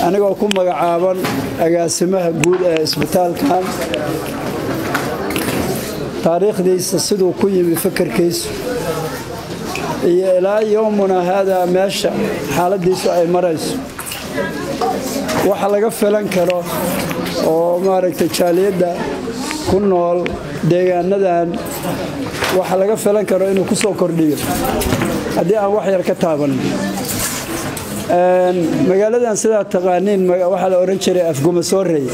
anigoo ku magacaaban agaasimaha guud ee isbitaalkan taariikhdiisa siduu ku yimi fikirkiisu iyo ilaa yoomuna hada meesha xaaladiisu ay marayso waxa laga filan karo oo maaragtay jaaliyada ku nool deegaanadan waxa laga filan karo inuu ku soo kordhiyo haddii aan wax yar ka taaban magaaladan sidaa taqaaniin waxa la oran jiray Afgumasoorey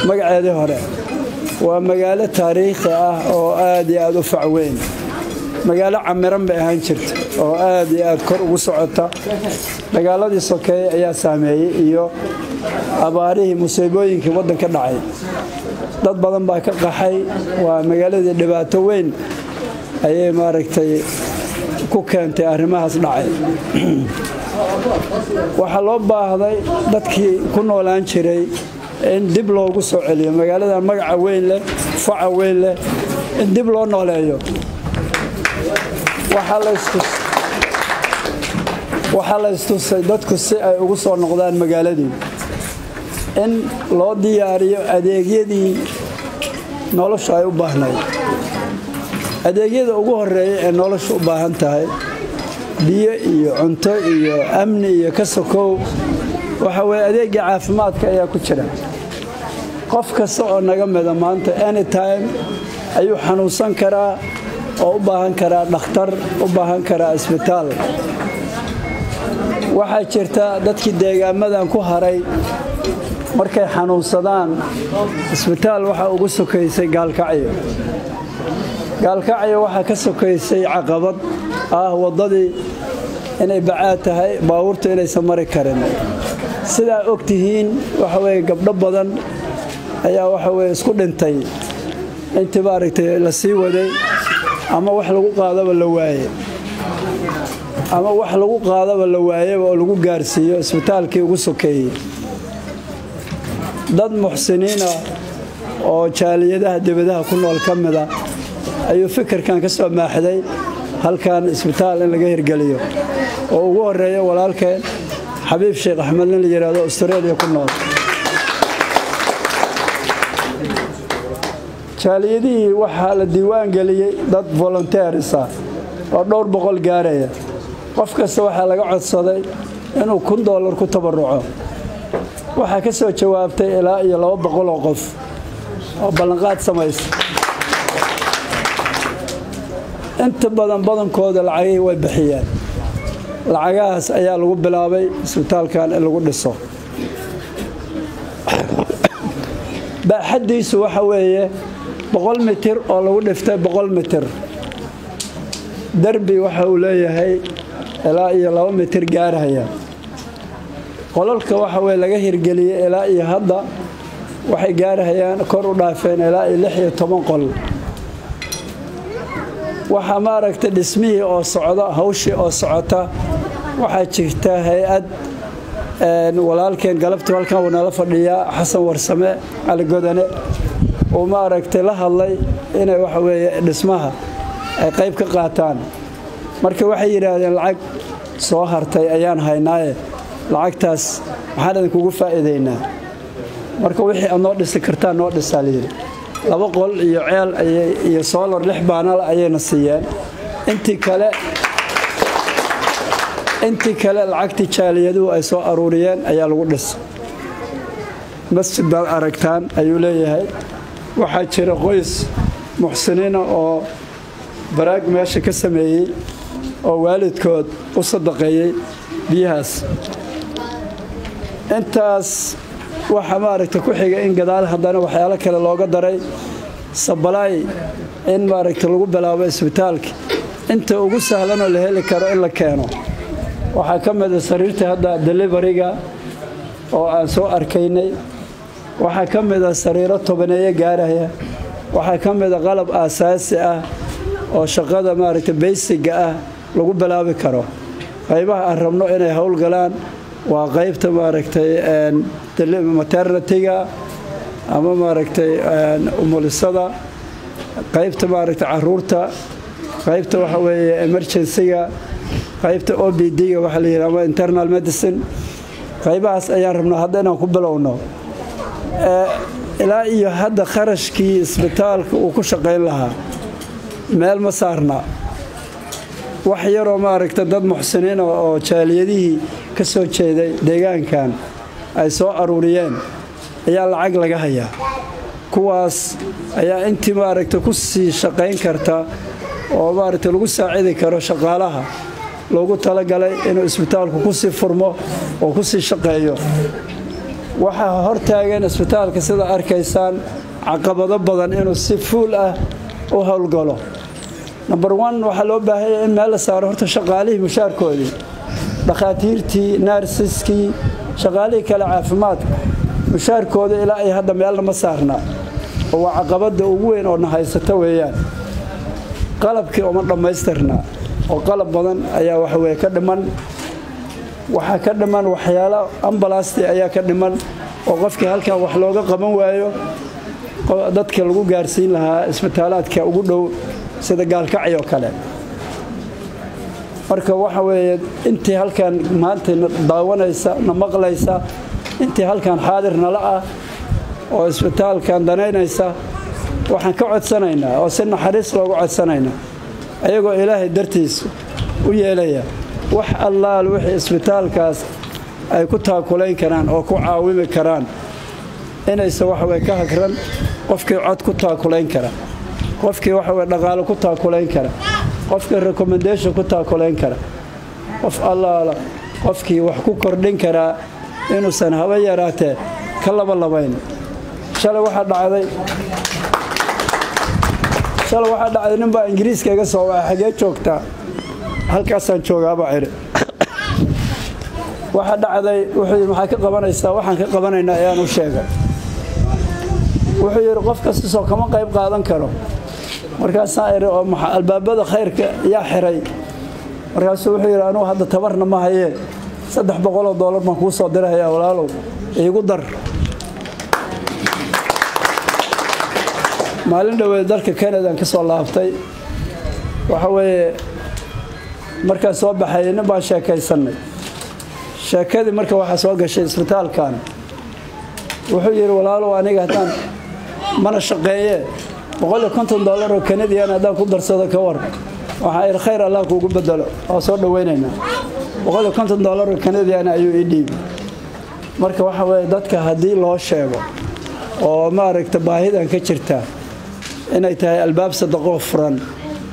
magaceedii hore waa magaalo taariikhi ah oo aad iyo aad u fac weyn magaalo camiran bay ahaan jirtay oo aad iyo aad kor ugu socota magaaladii sokeeye ayaa saameeyay iyo abaarihii musiibooyinkii waddanka dhacay dad badan baa ka qaxay waa magaaladii dhibaato weyn ayay maaragtay ku keentay arrimahaas dhacay waxaa loo baahday dadkii ku noolaan jiray in dib loogu soo celiyo magaaladan magaca weyn leh faca weyn leh in dib loo nooleeyo waxaa la istusay dadku si ay ugu soo noqdaan magaaladii in loo diyaariyo adeegyadii nolosha ay u baahnayd adeegyada ugu horeeya ee nolosha u baahan tahay biyo iyo cunto iyo amni iyo ka sokow waxa weeye adeegga caafimaadka ayaa ku jira qof kasta oo naga mida maanta anytime ayuu xanuunsan karaa oo u baahan karaa dhakhtar u baahan karaa isbitaal waxaa jirta dadkii deegaamadan ku haray markay xanuunsadaan isbitaal waxa ugu sokaysay gaalkacyo waxaa ka sokaysay caqabad wadadii inay bacaad tahay baabuurtu inaysan mari karin sidaa og tihiin waxa weeye gabdho badan ayaa waxa weeye isku dhintay intii maaragtay la sii waday ama wax lagu qaadaba la waayey oo lagu gaarsiiyo isbitaalkii ugu sokeeyey dad muxsiniina oo jaaliyadaha dibadaha ku nool ka mida ayuu fikirkan ka soo maaxday halkan isbitaal in laga hirgeliyo oo ugu horeeyo walaalkeen xabiib sheekh axmed nin la yiraahdo Australia ku nool jaaliyadii waxaa la diiwaan geliyay dad volunteers ah oo dhowr boqol gaaraya qof kasta waxaa laga codsaday inuu $1 ku tabaruco waxaa ka soo jawaabtay ilaa iyo 200 oo qof oo ballanqaad samaysay inta badankooda lacagay way bixiyeen lacagahaas ayaa lagu bilaabay isbitaalkan in lagu dhiso baaxadiisu waxa weeye 100 mitir oo lagu dhiftay 100 mitir darbi waxa uu leeyahay ilaa iyo 2 mitir gaaraya qolalka waxa weeye laga hirgeliyay ilaa iyo hadda waxay gaarayaan kor u dhaafeen ilaa iyo 16 qol waxa maaragtay dhismihii oo socda hawshii oo socota waxa jirta hay'ad walaalkeen galabtii halkan uu nala fadhiya Xasan Warsame Ali Godane oo maaragtay la hadlay inay waxa weeye dhismaha ay qayb ka qaataan markii waxay yiraahdeen lacag soo hartay ayaan haynaaye lacagtaas waxaan idinkugu faa'iideynaa marka wixii aad noo dhisi kartaan noo dhisaaliin 2 qol iyo ceel iyo solar 6 baanal ayayna siiyeen intii kale lacagtii jaaliyadu ay soo aruuriyeen ayaa lagu dhisay masjid bal aragtaan ayuu leeyahay waxaa jira qoys muxsiniina oo baraag meesha ka sameeyay oo waalidkood u sadaqeeyay biyahaas intaas waxa maaragtay ku xiga in gadaal haddana waxyaalo kale looga daray sabalaay in maaragtay lagu bilaabo isbitaalka inta ugu sahlan oo la heli karo in la keeno waxa ka mid ah sariirta hadda deliveryga oo aan soo arkaynay waxa ka mid ah sariiro tobaneeye gaaraya waxa ka mid ah qalab aasaasi ah oo shaqada maaragtay basic ah lagu bilaabi karo qaybaha aan rabno inay hawl galaan waa qaybta maaragtay maternity-ga ama maaragtay umulisada qaybta maaragtay caruurta qaybta waxa weeye emergency-ga qaybta OPD-ga waxa la yiraahdo internal medicine qaybahaas ayaan rabnaa hadda inaan ku bilowno ilaa iyo hadda kharashkii isbitaalka uu ku shaqayn lahaa meel ma saarna wax yaroo maaragta dad muxsiniin oo jaaliyadihii ka soo jeeday deegaankan ay soo aruuriyeen ayaa lacag laga hayaa kuwaas ayaa intii maaragta ku sii shaqayn karta oo maaragta lagu saacidi karo shaqaalaha loogu talagalay inuu isbitaalku ku sii furmo oo ku sii shaqeeyo waxaa hortaagan isbitaalka sida arkaysaan caqabado badan inuu si fuul ah u howlgalo number 1 waxaa loo baahan yahay in meel la saaro horta shaqaalihii mushaarkoodii dhakhaatiirtii naarsiskii shaqaalihii kale caafimaadka mushaarkooda ilaa ay hadda meel ma saarna oo waa caqabada ugu weyn oo nahaysata weeyaan qalabkii uma dhammaystirna oo qalab badan ayaa wax weey ka dhiman waxa ka dhiman waxyaalo ambalaasti ayaa ka dhiman oo qofkii halkan wax looga qaban waayo dadka lagu gaarsiin lahaa isbitaalaadka ugu dhow sida gaalkacyo kale marka waxa weeye intii halkan maanta daawanaysa na maqlaysa intii halkan xaadir nala ah oo isbitaalkan danaynaysa waxaan ka codsanaynaa oo si naxariis loogu codsanaynaa ayagoo ilaahay dartiis u yeelaya wax allaal wixii isbitaalkaas ay ku taakulayn karaan oo ku caawimi karaan inaysa wax way ka hagran qofkii cod ku taakulayn kara qofkii wax way dhaqaale ku taakulayn kara qofkii recommendation ku taakulayn kara qof allaala qofkii wax ku kordhin kara inuusan haba yaraatee ka labayn shalay waxa dhacday nin baa Ingiriiska iga soo xagee joogta halkaasaan joogaaba ciri waxa dhacday wuxuu maxaa ka qabanaysaa waxaan ka qabanaynaa ayaan u sheegay wuxuu yiri qof kasta soo kama qayb qaadan karo markaas aan oo albaabada khayrka yaa xiray markaas wuxuu yiri anu hadda tabarna ma hayeen $300 ma ku soo dirayaa walaalow igu dar maalin dhaweey dalka Canada ka soo laabtay waxa weeye marka soo baxayna baa sheekaysanay sheekadii marka waxa soo gashay isbitaalkan wuxuu yiri walaalow aniga hadan mana shaqeeye $150 oo Canadian hadan ku darsado ka war waxa ay khayr Allah kugu bedelo oo soo dhaweynayna $150 oo Canadian ayuu idib marka waxa weeye dadka hadii loo sheego oo maaragta baahidan ka jirta inay tahay albaab sadaqo furan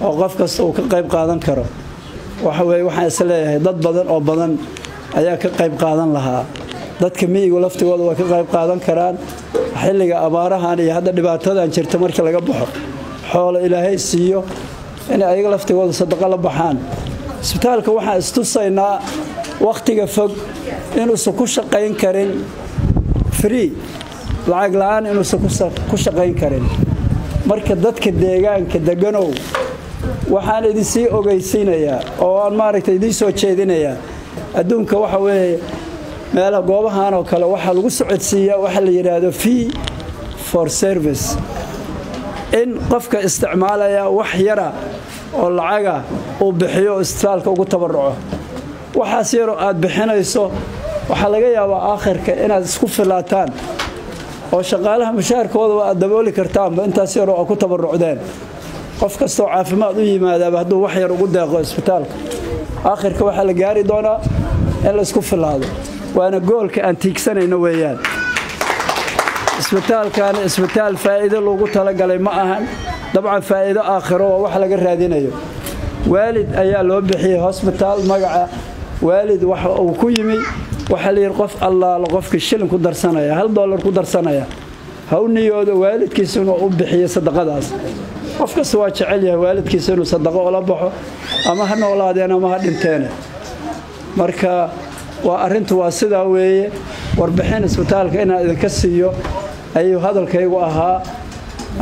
oo qof kasta uu ka qayb qaadan karo waxa weeye waxaan isleeyahay dad badan oo badan ayaa ka qayb qaadan lahaa dadka miyiga laftigooda waa ka qayb qaadan karaan xilliga abaarahan iyo hadda dhibaatadan jirta markii laga baxo xoolo Ilaahay siiyo in ayaga laftigooda sadaqo la baxaan isbitaalka waxaan istusaynaa waqtiga fog inuu ku shaqayn karin free lacag la'aan inuu ku shaqayn karin marka dadka deegaanka deganow waxaan idin sii ogeysiinayaa oo aan maaragtay idin soo jeedinayaa adduunka waxa weeye meelaha goobahan oo kale waxa lagu socodsiiyaa waxa la yiraahdo fee for service in qofka isticmaalaya wax yara oo lacaga uu bixiyo isbitaalka ugu tabaruco waxaas yar oo aad bixinayso waxa laga yaabaa aakhirka inaad isku filaataan oo shaqaalaha mushaarkooda waa dabooli kartaan intaas yar oo ku tabarucdeen qof kasta oo caafimaad u yimaada hadduu wax yar ugu deeqo isbitaalka aakhirka waxa la gaari doonaa in la isku filaado waana goolka aan tiigsanayno weeyaan isbitaalkan isbitaal faa'iido loogu talagalay ma ahan dabcan faa'iido aakhiro oo wax laga raadinayo waalid ayaa loo bixiyay hospital magaca waalid waxa uu ku yimi waxa la yiri qof Allah qofkii shilin ku darsanaya $1 ku darsanaya hawniyooda waalidkiisa inuu u bixiyo sadaqadaas qof kasta waa jecel yahay waalidkiisa inuu sadaqo ula baxo ama ha noolaadeen ama ha dhinteen marka waa arintu waa sida weeye warbixin isbitaalka inaan idinka siiyo ayuu hadalkaygu ahaa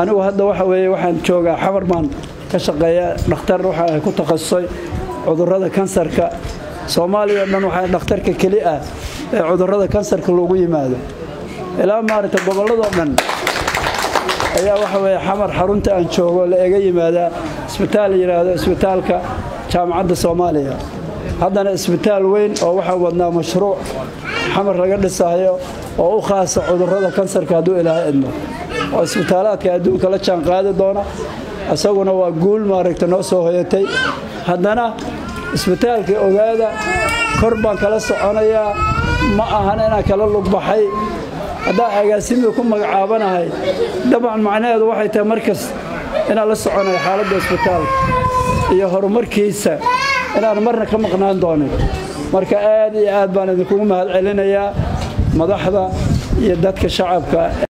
anigu hadda waxa weeye waxaan joogaa Xamarman ka shaqeeya dhakhtar waxa ku takhasusay cudurrada kansarka Soomaaliya dhan waxa dhakhtarka kali ah ee cudurrada kansarka loogu yimaado ilaa maarta gobolada dhan ayaa waxa weeye Xamar xarunta aan joogo la eega yimaada isbitaal yiraahdo isbitaalka jaamacadda Soomaaliya haddana isbitaal weyn oo waxa wadnaa mashruuc xamar laga dhisayo oo u khaasa cudurrada kansarka hadduu ilaahay idmo oo isbitaalaadka adduunka la jaan qaadi doona asaguna waa guul maaragta noo soo hoyatay haddana isbitaalka ogaada kor baan kala soconayaa ma ahan inaan kala lug baxay haddaan agaasimiga ku magacaabanahay dabcan macnaheedu waxay tahay markas inaan la soconayo xaaladda isbitaalka iyo horumarkiisa inaan marna ka maqnaan doonin marka aad iyo aad baan idinkugu mahad celinayaa madaxda iyo dadka shacabka